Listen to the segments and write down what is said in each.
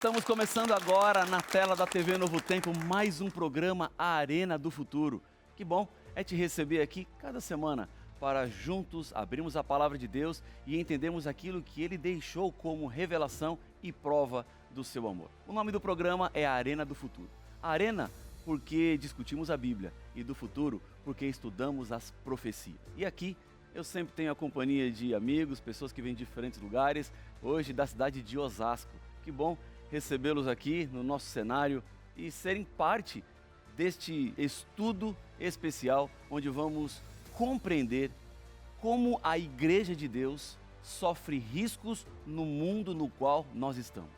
Estamos começando agora na tela da TV Novo Tempo mais um programa A Arena do Futuro. Que bom é te receber aqui cada semana para juntos abrirmos a palavra de Deus e entendermos aquilo que Ele deixou como revelação e prova do seu amor. O nome do programa é A Arena do Futuro. A Arena porque discutimos a Bíblia e do futuro porque estudamos as profecias. E aqui eu sempre tenho a companhia de amigos, pessoas que vêm de diferentes lugares, hoje da cidade de Osasco. Que bom recebê-los aqui no nosso cenário e serem parte deste estudo especial onde vamos compreender como a Igreja de Deus sofre riscos no mundo no qual nós estamos.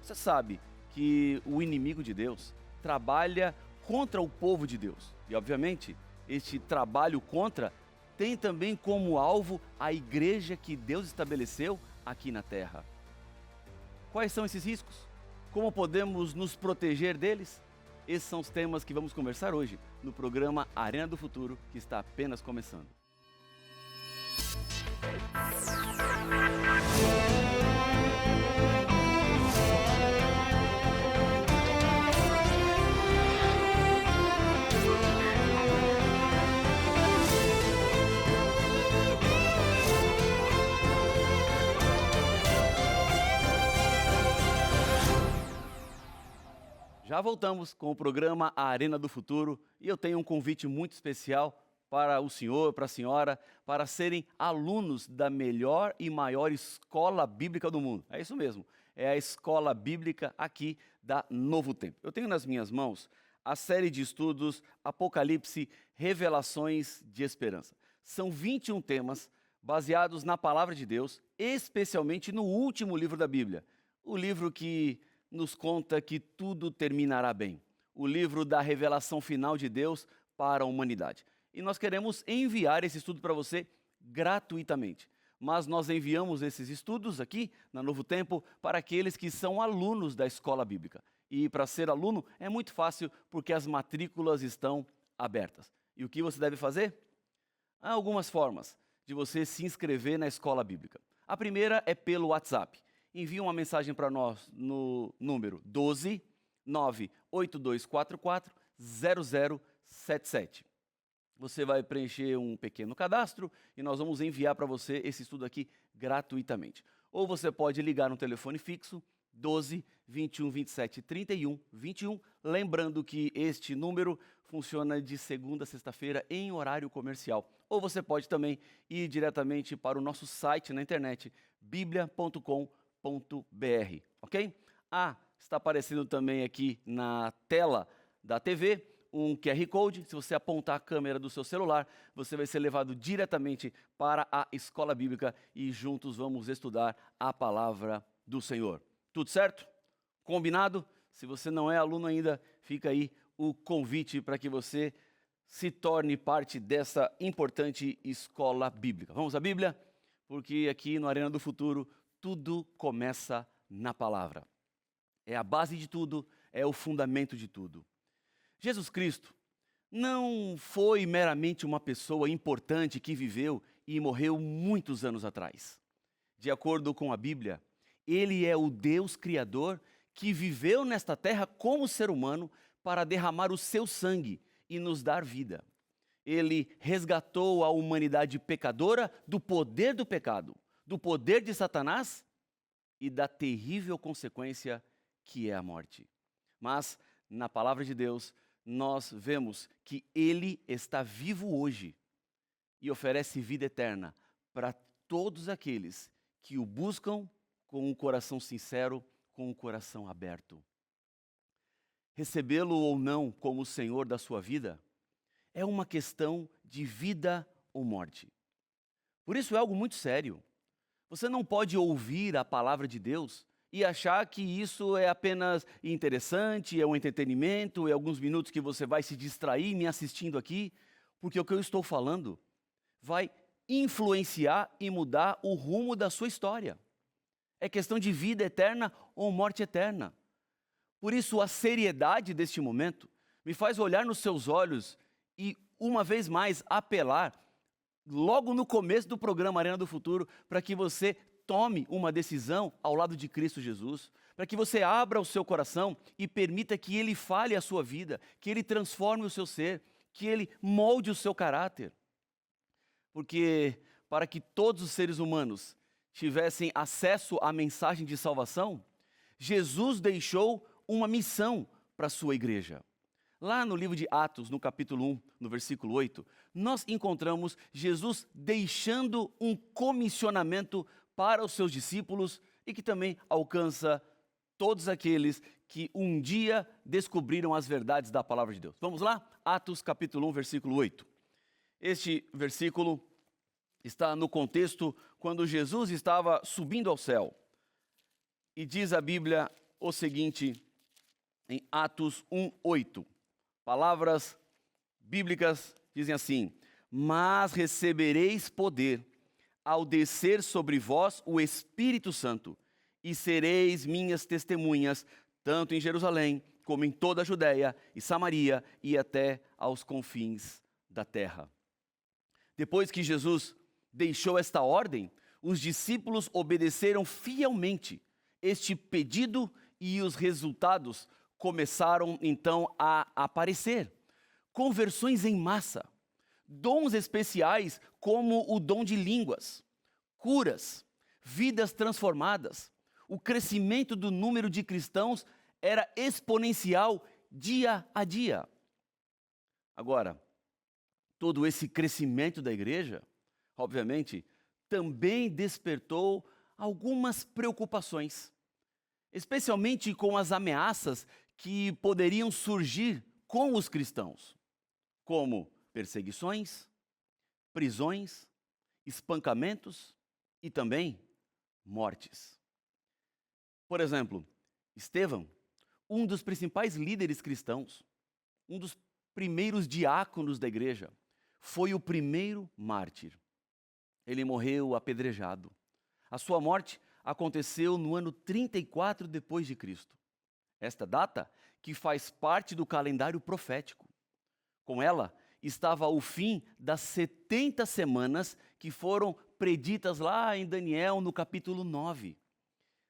Você sabe que o inimigo de Deus trabalha contra o povo de Deus e, obviamente, este trabalho contra tem também como alvo a igreja que Deus estabeleceu aqui na terra. Quais são esses riscos? Como podemos nos proteger deles? Esses são os temas que vamos conversar hoje no programa Arena do Futuro, que está apenas começando. Já voltamos com o programa A Arena do Futuro e eu tenho um convite muito especial para o senhor, para a senhora, para serem alunos da melhor e maior escola bíblica do mundo. É isso mesmo, é a escola bíblica aqui da Novo Tempo. Eu tenho nas minhas mãos a série de estudos Apocalipse, Revelações de Esperança. São 21 temas baseados na Palavra de Deus, especialmente no último livro da Bíblia, o livro que nos conta que tudo terminará bem. O livro da revelação final de Deus para a humanidade. E nós queremos enviar esse estudo para você gratuitamente. Mas nós enviamos esses estudos aqui na Novo Tempo para aqueles que são alunos da escola bíblica. E para ser aluno é muito fácil porque as matrículas estão abertas. E o que você deve fazer? Há algumas formas de você se inscrever na escola bíblica. A primeira é pelo WhatsApp. Envie uma mensagem para nós no número 12 98244 0077. Você vai preencher um pequeno cadastro e nós vamos enviar para você esse estudo aqui gratuitamente. Ou você pode ligar no telefone fixo 12 21 27 31 21, lembrando que este número funciona de segunda a sexta-feira em horário comercial. Ou você pode também ir diretamente para o nosso site na internet, biblia.com.br, ok? Está aparecendo também aqui na tela da TV um QR Code. Se você apontar a câmera do seu celular, você vai ser levado diretamente para a escola bíblica e juntos vamos estudar a palavra do Senhor. Tudo certo? Combinado? Se você não é aluno ainda, fica aí o convite para que você se torne parte dessa importante escola bíblica. Vamos à Bíblia? Porque aqui no Arena do Futuro, tudo começa na palavra. É a base de tudo, é o fundamento de tudo. Jesus Cristo não foi meramente uma pessoa importante que viveu e morreu muitos anos atrás. De acordo com a Bíblia, ele é o Deus Criador que viveu nesta terra como ser humano para derramar o seu sangue e nos dar vida. Ele resgatou a humanidade pecadora do poder do pecado, do poder de Satanás e da terrível consequência que é a morte. Mas, na palavra de Deus, nós vemos que Ele está vivo hoje e oferece vida eterna para todos aqueles que o buscam com um coração sincero, com um coração aberto. Recebê-lo ou não como o Senhor da sua vida é uma questão de vida ou morte. Por isso é algo muito sério. Você não pode ouvir a palavra de Deus e achar que isso é apenas interessante, é um entretenimento, é alguns minutos que você vai se distrair me assistindo aqui, porque o que eu estou falando vai influenciar e mudar o rumo da sua história. É questão de vida eterna ou morte eterna. Por isso, a seriedade deste momento me faz olhar nos seus olhos e, uma vez mais, apelar logo no começo do programa Arena do Futuro, para que você tome uma decisão ao lado de Cristo Jesus, para que você abra o seu coração e permita que Ele fale a sua vida, que Ele transforme o seu ser, que Ele molde o seu caráter. Porque para que todos os seres humanos tivessem acesso à mensagem de salvação, Jesus deixou uma missão para a sua igreja. Lá no livro de Atos, no capítulo 1, no versículo 8, nós encontramos Jesus deixando um comissionamento para os seus discípulos e que também alcança todos aqueles que um dia descobriram as verdades da palavra de Deus. Vamos lá? Atos capítulo 1, versículo 8. Este versículo está no contexto quando Jesus estava subindo ao céu. E diz a Bíblia o seguinte, em Atos 1, 8. Palavras bíblicas dizem assim: mas recebereis poder ao descer sobre vós o Espírito Santo, e sereis minhas testemunhas, tanto em Jerusalém, como em toda a Judéia e Samaria, e até aos confins da terra. Depois que Jesus deixou esta ordem, os discípulos obedeceram fielmente este pedido e os resultados começaram então a aparecer. Conversões em massa, dons especiais como o dom de línguas, curas, vidas transformadas. O crescimento do número de cristãos era exponencial dia a dia. Agora, todo esse crescimento da igreja, obviamente, também despertou algumas preocupações, especialmente com as ameaças que poderiam surgir com os cristãos, como perseguições, prisões, espancamentos e também mortes. Por exemplo, Estevão, um dos principais líderes cristãos, um dos primeiros diáconos da igreja, foi o primeiro mártir. Ele morreu apedrejado. A sua morte aconteceu no ano 34 depois de Cristo. Esta data que faz parte do calendário profético. Com ela estava o fim das 70 semanas que foram preditas lá em Daniel no capítulo 9.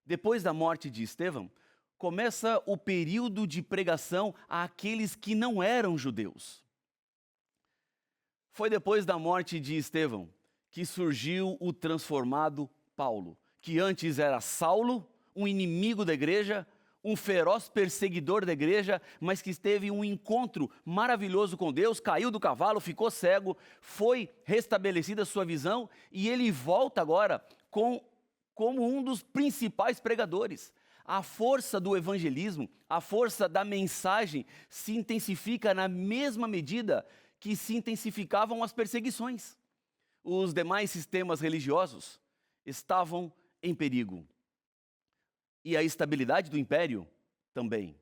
Depois da morte de Estevão, começa o período de pregação àqueles que não eram judeus. Foi depois da morte de Estevão que surgiu o transformado Paulo, que antes era Saulo, um inimigo da igreja, um feroz perseguidor da igreja, mas que teve um encontro maravilhoso com Deus, caiu do cavalo, ficou cego, foi restabelecida a sua visão e ele volta agora como um dos principais pregadores. A força do evangelismo, a força da mensagem se intensifica na mesma medida que se intensificavam as perseguições. Os demais sistemas religiosos estavam em perigo. E a estabilidade do império também.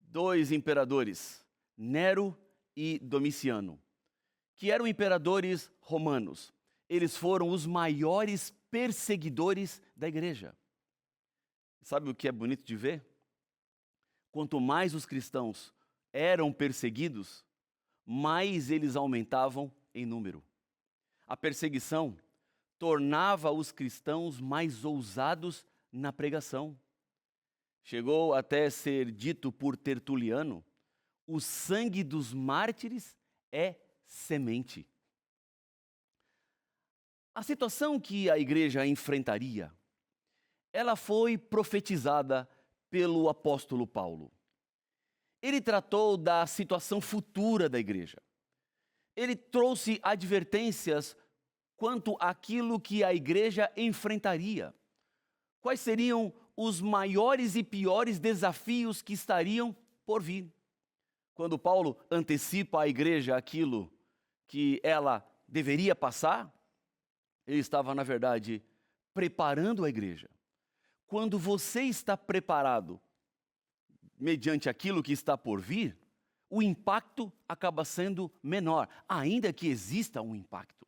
2 imperadores, Nero e Domiciano, que eram imperadores romanos, eles foram os maiores perseguidores da igreja. Sabe o que é bonito de ver? Quanto mais os cristãos eram perseguidos, mais eles aumentavam em número. A perseguição tornava os cristãos mais ousados na pregação. Chegou até ser dito por Tertuliano: o sangue dos mártires é semente. A situação que a igreja enfrentaria, ela foi profetizada pelo apóstolo Paulo. Ele tratou da situação futura da igreja. Ele trouxe advertências quanto àquilo que a igreja enfrentaria. Quais seriam os maiores e piores desafios que estariam por vir? Quando Paulo antecipa à igreja aquilo que ela deveria passar, ele estava, na verdade, preparando a igreja. Quando você está preparado mediante aquilo que está por vir, o impacto acaba sendo menor, ainda que exista um impacto.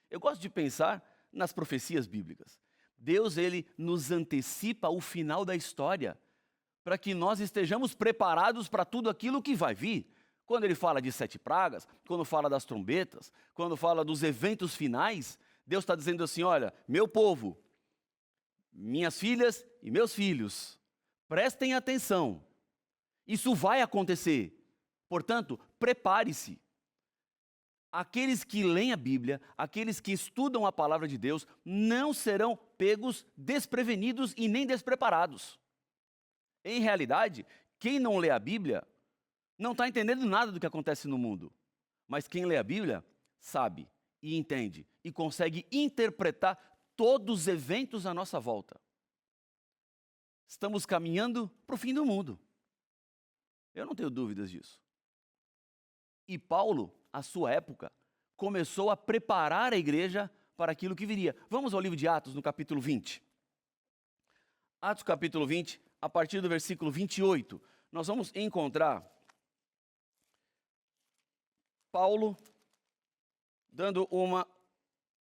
Eu gosto de pensar nas profecias bíblicas. Deus, ele nos antecipa o final da história, para que nós estejamos preparados para tudo aquilo que vai vir. Quando ele fala de 7 pragas, quando fala das trombetas, quando fala dos eventos finais, Deus está dizendo assim: olha, meu povo, Minhas filhas e meus filhos, prestem atenção. Isso vai acontecer. Portanto, prepare-se. Aqueles que leem a Bíblia, aqueles que estudam a palavra de Deus, não serão pegos desprevenidos e nem despreparados. Em realidade, quem não lê a Bíblia não está entendendo nada do que acontece no mundo. Mas quem lê a Bíblia sabe e entende e consegue interpretar todos os eventos à nossa volta. Estamos caminhando para o fim do mundo. Eu não tenho dúvidas disso. E Paulo, à sua época, começou a preparar a igreja para aquilo que viria. Vamos ao livro de Atos, no capítulo 20. Atos, capítulo 20, a partir do versículo 28, nós vamos encontrar Paulo dando uma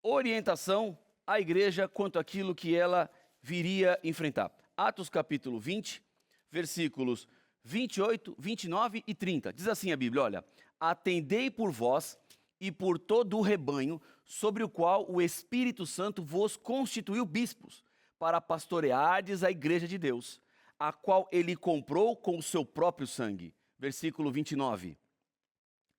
orientação à igreja quanto àquilo que ela viria enfrentar. Atos, capítulo 20, versículos 28, 29 e 30. Diz assim a Bíblia, olha: atendei por vós e por todo o rebanho, sobre o qual o Espírito Santo vos constituiu bispos, para pastoreardes a igreja de Deus, a qual ele comprou com o seu próprio sangue. Versículo 29.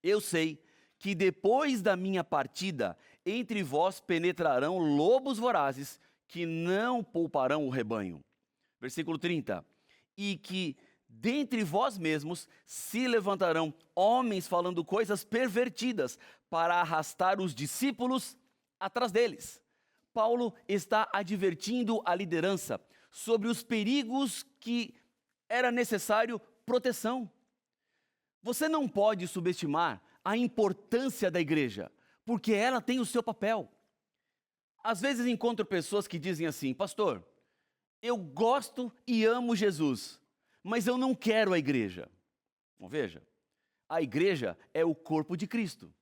Eu sei que depois da minha partida, entre vós penetrarão lobos vorazes, que não pouparão o rebanho. Versículo 30. E que dentre vós mesmos se levantarão homens falando coisas pervertidas para arrastar os discípulos atrás deles. Paulo está advertindo a liderança sobre os perigos que era necessário proteção. Você não pode subestimar a importância da igreja, porque ela tem o seu papel. Às vezes encontro pessoas que dizem assim: pastor, eu gosto e amo Jesus, mas eu não quero a igreja. Bom, veja, a igreja é o corpo de Cristo.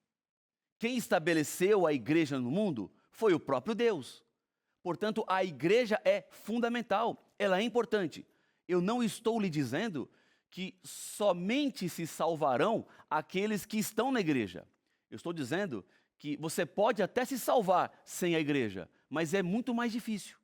Quem estabeleceu a igreja no mundo foi o próprio Deus. Portanto, a igreja é fundamental, ela é importante. Eu não estou lhe dizendo que somente se salvarão aqueles que estão na igreja. Eu estou dizendo que você pode até se salvar sem a igreja, mas é muito mais difícil.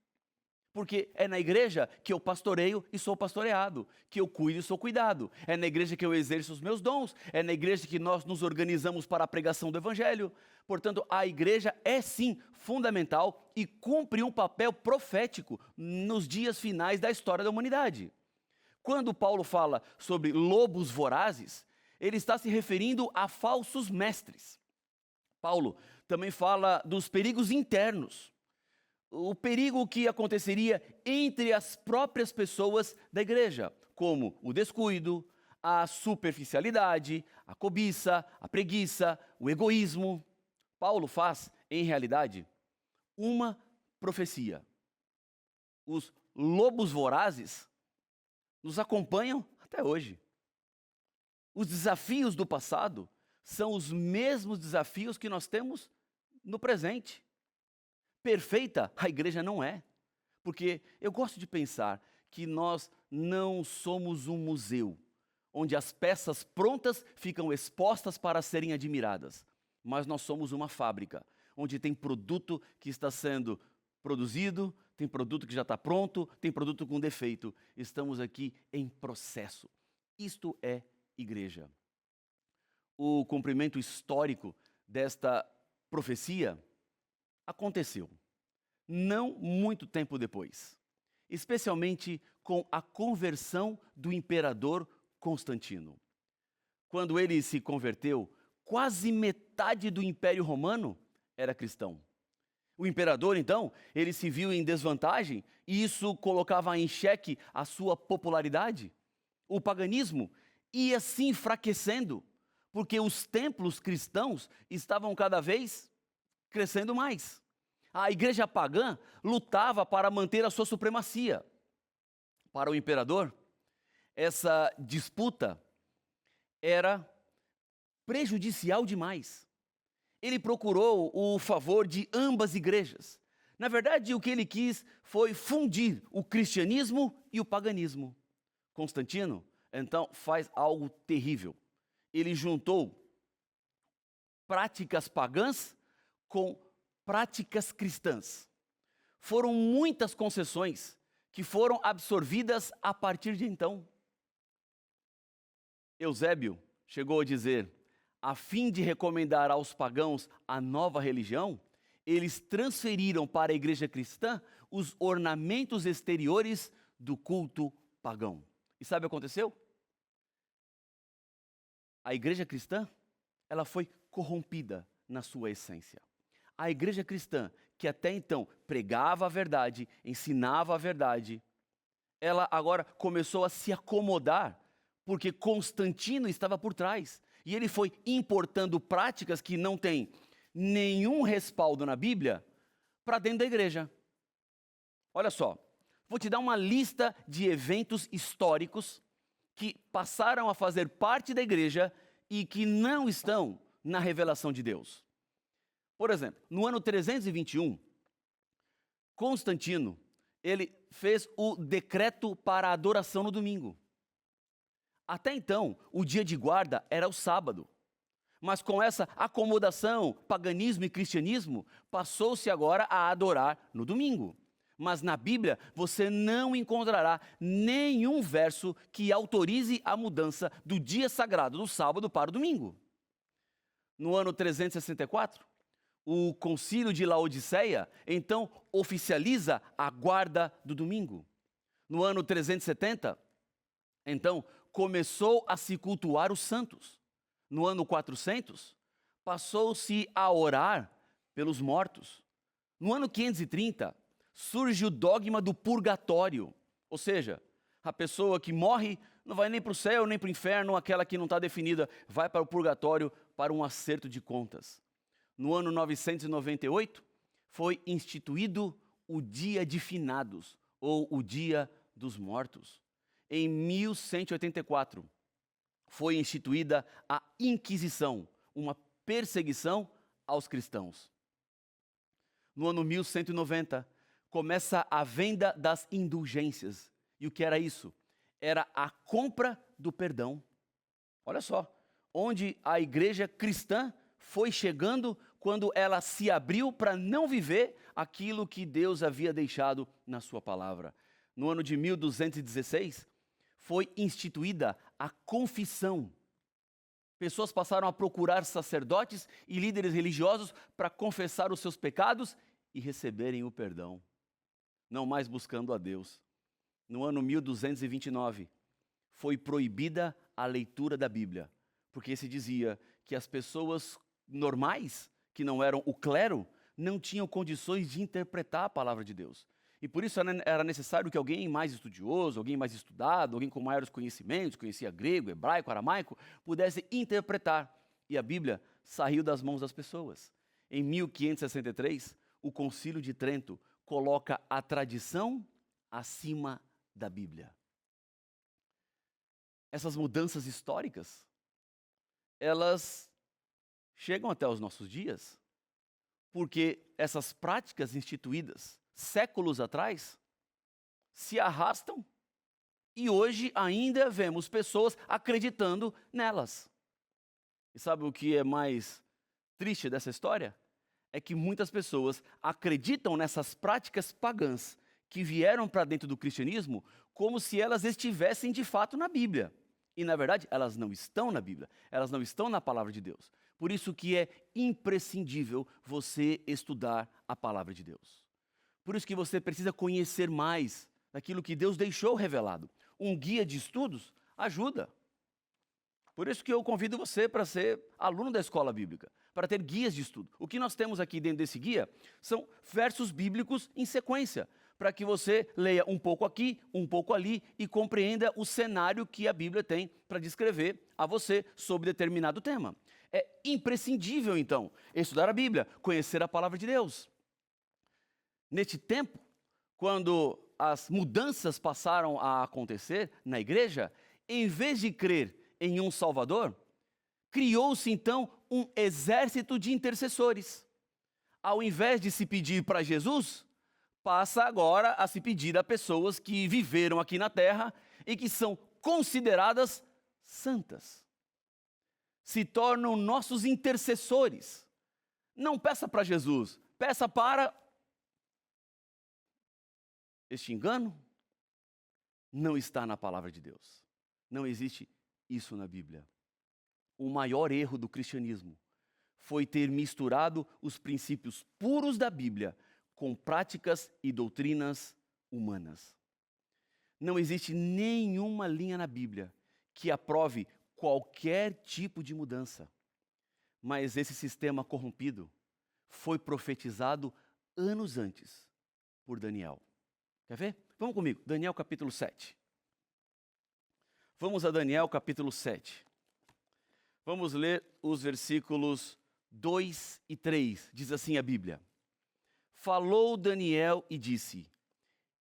Porque é na igreja que eu pastoreio e sou pastoreado, que eu cuido e sou cuidado. É na igreja que eu exerço os meus dons, é na igreja que nós nos organizamos para a pregação do evangelho. Portanto, a igreja é sim fundamental e cumpre um papel profético nos dias finais da história da humanidade. Quando Paulo fala sobre lobos vorazes, ele está se referindo a falsos mestres. Paulo também fala dos perigos internos. O perigo que aconteceria entre as próprias pessoas da igreja, como o descuido, a superficialidade, a cobiça, a preguiça, o egoísmo. Paulo faz, em realidade, uma profecia. Os lobos vorazes nos acompanham até hoje. Os desafios do passado são os mesmos desafios que nós temos no presente. Perfeita a igreja não é, porque eu gosto de pensar que nós não somos um museu, onde as peças prontas ficam expostas para serem admiradas, mas nós somos uma fábrica, onde tem produto que está sendo produzido, tem produto que já está pronto, tem produto com defeito. Estamos aqui em processo. Isto é igreja. O cumprimento histórico desta profecia aconteceu, não muito tempo depois, especialmente com a conversão do imperador Constantino. Quando ele se converteu, quase metade do Império Romano era cristão. O imperador, então, ele se viu em desvantagem e isso colocava em xeque a sua popularidade. O paganismo ia se enfraquecendo, porque os templos cristãos estavam cada vez crescendo mais. A igreja pagã lutava para manter a sua supremacia. Para o imperador, essa disputa era prejudicial demais. Ele procurou o favor de ambas igrejas. Na verdade, o que ele quis foi fundir o cristianismo e o paganismo. Constantino, então, faz algo terrível. Ele juntou práticas pagãs com práticas cristãs. foram muitas concessões que foram absorvidas a partir de então. Eusébio chegou a dizer, a fim de recomendar aos pagãos a nova religião, eles transferiram para a igreja cristã os ornamentos exteriores do culto pagão. E sabe o que aconteceu? A igreja cristã, ela foi corrompida na sua essência. A igreja cristã, que até então pregava a verdade, ensinava a verdade, ela agora começou a se acomodar, porque Constantino estava por trás. E ele foi importando práticas que não têm nenhum respaldo na Bíblia para dentro da igreja. Olha só, vou te dar uma lista de eventos históricos que passaram a fazer parte da igreja e que não estão na revelação de Deus. Por exemplo, no ano 321, Constantino, ele fez o decreto para a adoração no domingo. Até então, o dia de guarda era o sábado. Mas com essa acomodação, paganismo e cristianismo, passou-se agora a adorar no domingo. Mas na Bíblia você não encontrará nenhum verso que autorize a mudança do dia sagrado do sábado para o domingo. No ano 364, o Concílio de Laodiceia, então, oficializa a guarda do domingo. No ano 370, então, começou a se cultuar os santos. No ano 400, passou-se a orar pelos mortos. No ano 530, surge o dogma do purgatório, ou seja, a pessoa que morre não vai nem para o céu nem para o inferno, aquela que não está definida, vai para o purgatório para um acerto de contas. No ano 998, foi instituído o Dia de Finados, ou o Dia dos Mortos. Em 1184, foi instituída a Inquisição, uma perseguição aos cristãos. No ano 1190, começa a venda das indulgências. E o que era isso? Era a compra do perdão. Olha só, onde a igreja cristã foi chegando quando ela se abriu para não viver aquilo que Deus havia deixado na sua palavra. No ano de 1216, foi instituída a confissão. Pessoas passaram a procurar sacerdotes e líderes religiosos para confessar os seus pecados e receberem o perdão, não mais buscando a Deus. No ano 1229, foi proibida a leitura da Bíblia, porque se dizia que as pessoas normais, que não eram o clero, não tinham condições de interpretar a palavra de Deus. E por isso era necessário que alguém mais estudioso, alguém mais estudado, alguém com maiores conhecimentos, conhecia grego, hebraico, aramaico, pudesse interpretar. E a Bíblia saiu das mãos das pessoas. Em 1563, o Concílio de Trento coloca a tradição acima da Bíblia. Essas mudanças históricas, elas chegam até os nossos dias, porque essas práticas instituídas séculos atrás se arrastam e hoje ainda vemos pessoas acreditando nelas. E sabe o que é mais triste dessa história? É que muitas pessoas acreditam nessas práticas pagãs que vieram para dentro do cristianismo como se elas estivessem de fato na Bíblia. E na verdade, elas não estão na Bíblia, elas não estão na palavra de Deus. Por isso que é imprescindível você estudar a palavra de Deus. Por isso que você precisa conhecer mais daquilo que Deus deixou revelado. Um guia de estudos ajuda. Por isso que eu convido você para ser aluno da escola bíblica, para ter guias de estudo. O que nós temos aqui dentro desse guia são versos bíblicos em sequência, para que você leia um pouco aqui, um pouco ali e compreenda o cenário que a Bíblia tem para descrever a você sobre determinado tema. É imprescindível, então, estudar a Bíblia, conhecer a palavra de Deus. Neste tempo, quando as mudanças passaram a acontecer na igreja, em vez de crer em um Salvador, criou-se então um exército de intercessores. Ao invés de se pedir para Jesus, passa agora a se pedir a pessoas que viveram aqui na terra e que são consideradas santas. Se tornam nossos intercessores. Não peça para Jesus, peça para este engano não está na palavra de Deus. Não existe isso na Bíblia. O maior erro do cristianismo foi ter misturado os princípios puros da Bíblia com práticas e doutrinas humanas. Não existe nenhuma linha na Bíblia que aprove qualquer tipo de mudança. Mas esse sistema corrompido foi profetizado anos antes por Daniel. Quer ver? Vamos comigo, Daniel capítulo 7. Vamos a Daniel capítulo 7. Vamos ler os versículos 2 e 3. Diz assim a Bíblia: Falou Daniel e disse: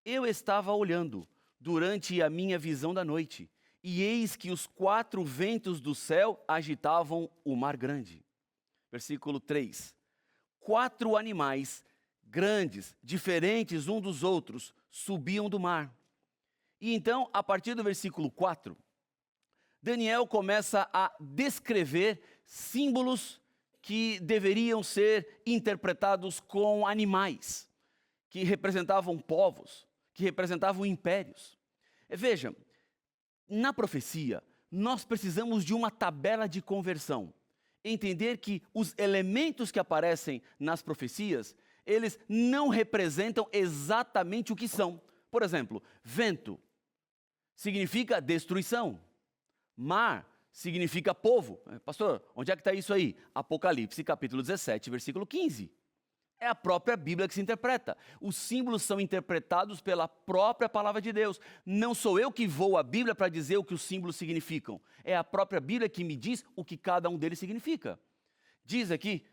Eu estava olhando durante a minha visão da noite, e eis que os 4 ventos do céu agitavam o mar grande. Versículo 3. 4 animais grandes, diferentes um dos outros, subiam do mar. E então, a partir do versículo 4, Daniel começa a descrever símbolos que deveriam ser interpretados com animais, que representavam povos, que representavam impérios. Veja, na profecia, nós precisamos de uma tabela de conversão. Entender que os elementos que aparecem nas profecias, eles não representam exatamente o que são. Por exemplo, vento significa destruição. Mar significa povo. Pastor, onde é que está isso aí? Apocalipse, capítulo 17, versículo 15. É a própria Bíblia que se interpreta. Os símbolos são interpretados pela própria palavra de Deus. Não sou eu que vou à Bíblia para dizer o que os símbolos significam. É a própria Bíblia que me diz o que cada um deles significa. Diz aqui,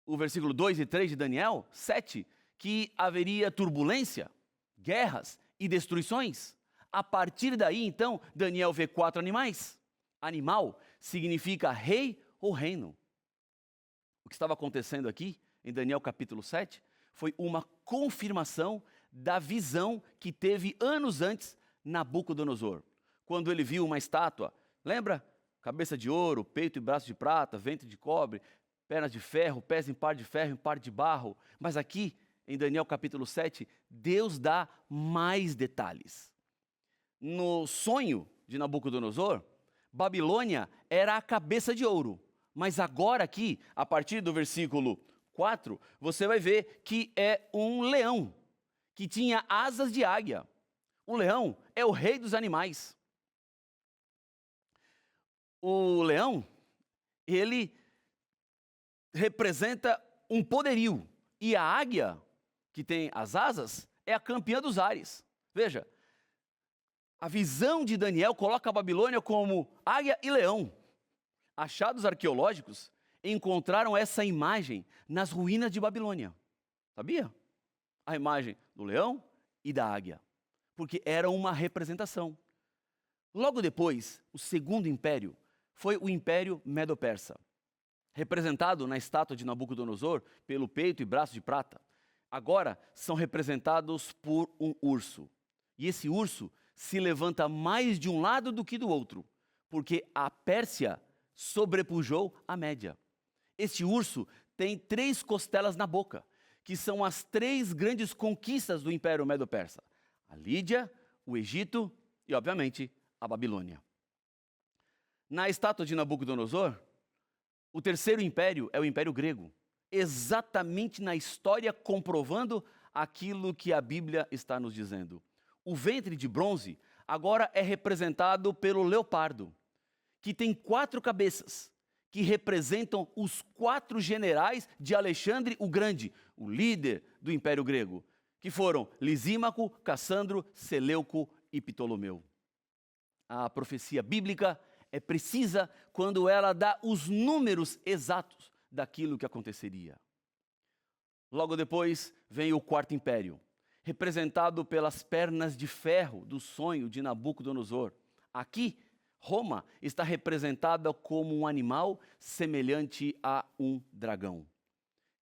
o versículo 2 e 3 de Daniel 7, que haveria turbulência, guerras e destruições. A partir daí, então, Daniel vê 4 animais. Animal significa rei ou reino. O que estava acontecendo aqui, em Daniel capítulo 7, foi uma confirmação da visão que teve anos antes Nabucodonosor. Quando ele viu uma estátua, lembra? Cabeça de ouro, peito e braço de prata, ventre de cobre, pernas de ferro, pés em par de ferro, em par de barro. Mas aqui, em Daniel capítulo 7, Deus dá mais detalhes. No sonho de Nabucodonosor, Babilônia era a cabeça de ouro. Mas agora aqui, a partir do versículo 4, você vai ver que é um leão, que tinha asas de águia. O leão é o rei dos animais. O leão, ele representa um poderio. E a águia, que tem as asas, é a campeã dos ares. Veja, a visão de Daniel coloca a Babilônia como águia e leão. Achados arqueológicos encontraram essa imagem nas ruínas de Babilônia. Sabia? A imagem do leão e da águia. Porque era uma representação. Logo depois, o segundo império foi o Império Medo-Persa, representado na estátua de Nabucodonosor pelo peito e braço de prata. Agora são representados por um urso. E esse urso se levanta mais de um lado do que do outro, porque a Pérsia sobrepujou a Média. Este urso tem 3 costelas na boca, que são as 3 grandes conquistas do Império Medo-Persa: a Lídia, o Egito e, obviamente, a Babilônia. Na estátua de Nabucodonosor, o terceiro império é o Império Grego, exatamente na história comprovando aquilo que a Bíblia está nos dizendo. O ventre de bronze agora é representado pelo leopardo, que tem 4 cabeças, que representam os 4 generais de Alexandre o Grande, o líder do Império Grego, que foram Lisímaco, Cassandro, Seleuco e Ptolomeu. A profecia bíblica é precisa quando ela dá os números exatos daquilo que aconteceria. Logo depois vem o quarto império, representado pelas pernas de ferro do sonho de Nabucodonosor. Aqui, Roma está representada como um animal semelhante a um dragão.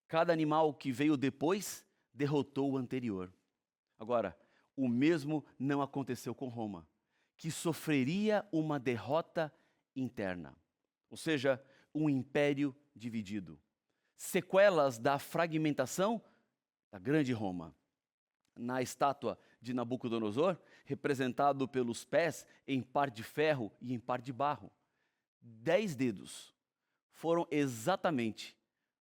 Cada animal que veio depois derrotou o anterior. Agora, o mesmo não aconteceu com Roma, que sofreria uma derrota interna, ou seja, um império dividido. Sequelas da fragmentação da grande Roma. Na estátua de Nabucodonosor, representado pelos pés em par de ferro e em par de barro. 10 dedos foram exatamente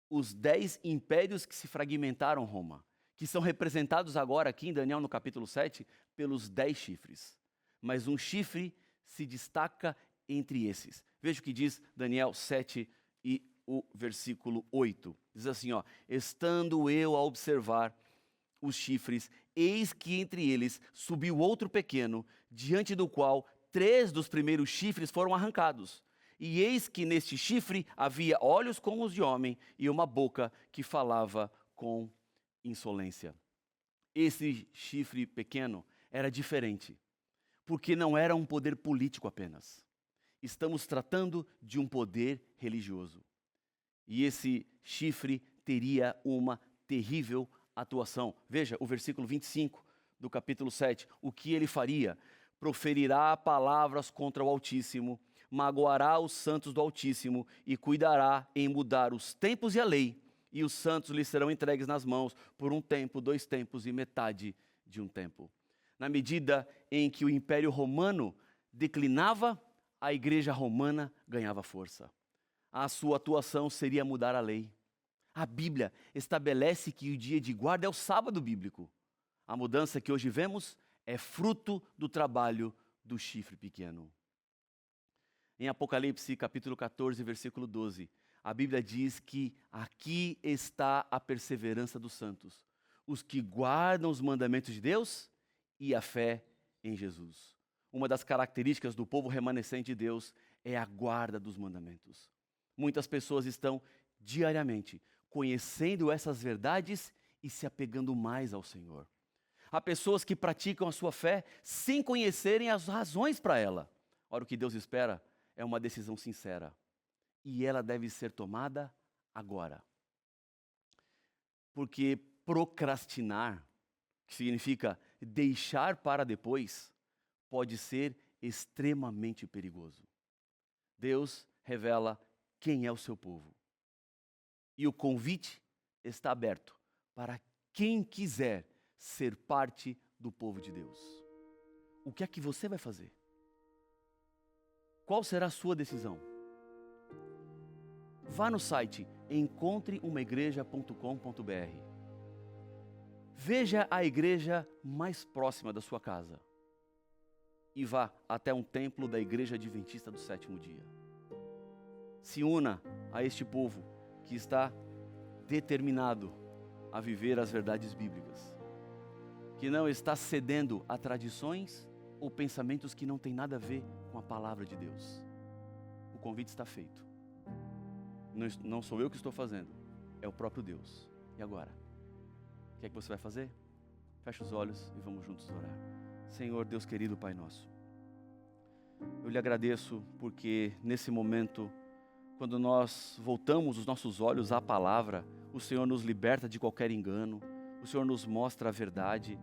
os 10 impérios que se fragmentaram Roma, que são representados agora aqui em Daniel no capítulo 7 pelos 10 chifres. Mas um chifre se destaca entre esses. Veja o que diz Daniel 7 e o versículo 8. Diz assim, estando eu a observar os chifres, eis que entre eles subiu outro pequeno, diante do qual 3 dos primeiros chifres foram arrancados. E eis que neste chifre havia olhos como os de homem e uma boca que falava com insolência. Esse chifre pequeno era diferente, porque não era um poder político apenas. Estamos tratando de um poder religioso. E esse chifre teria uma terrível atuação. Veja o versículo 25 do capítulo 7. O que ele faria? Proferirá palavras contra o Altíssimo, magoará os santos do Altíssimo e cuidará em mudar os tempos e a lei, e os santos lhe serão entregues nas mãos por 1 tempo, 2 tempos e metade de 1 tempo. Na medida em que o Império Romano declinava, a Igreja Romana ganhava força. A sua atuação seria mudar a lei. A Bíblia estabelece que o dia de guarda é o sábado bíblico. A mudança que hoje vemos é fruto do trabalho do chifre pequeno. Em Apocalipse, capítulo 14, versículo 12, a Bíblia diz que aqui está a perseverança dos santos, os que guardam os mandamentos de Deus e a fé em Jesus. Uma das características do povo remanescente de Deus é a guarda dos mandamentos. Muitas pessoas estão diariamente conhecendo essas verdades e se apegando mais ao Senhor. Há pessoas que praticam a sua fé sem conhecerem as razões para ela. Ora, o que Deus espera é uma decisão sincera. E ela deve ser tomada agora. Porque procrastinar, que significa deixar para depois, pode ser extremamente perigoso. Deus revela quem é o seu povo. E o convite está aberto para quem quiser ser parte do povo de Deus. O que é que você vai fazer? Qual será a sua decisão? Vá no site encontreumaigreja.com.br. Veja a igreja mais próxima da sua casa e vá até um templo da Igreja Adventista do Sétimo Dia. Se una a este povo que está determinado a viver as verdades bíblicas, que não está cedendo a tradições ou pensamentos que não têm nada a ver com a palavra de Deus. O convite está feito. Não sou eu que estou fazendo, é o próprio Deus. E agora? O que é que você vai fazer? Feche os olhos e vamos juntos orar. Senhor, Deus querido, Pai nosso, eu lhe agradeço porque nesse momento, quando nós voltamos os nossos olhos à palavra, o Senhor nos liberta de qualquer engano, o Senhor nos mostra a verdade,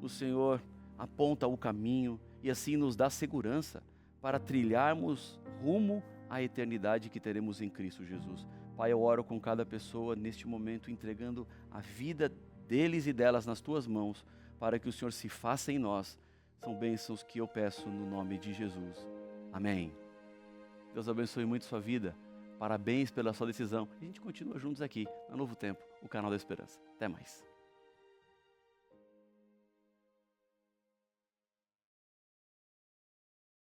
o Senhor aponta o caminho e assim nos dá segurança para trilharmos rumo à eternidade que teremos em Cristo Jesus. Pai, eu oro com cada pessoa neste momento, entregando a vida deles e delas nas Tuas mãos, para que o Senhor se faça em nós. São bênçãos que eu peço no nome de Jesus. Amém. Deus abençoe muito sua vida. Parabéns pela sua decisão. A gente continua juntos aqui, no Novo Tempo, o canal da Esperança. Até mais.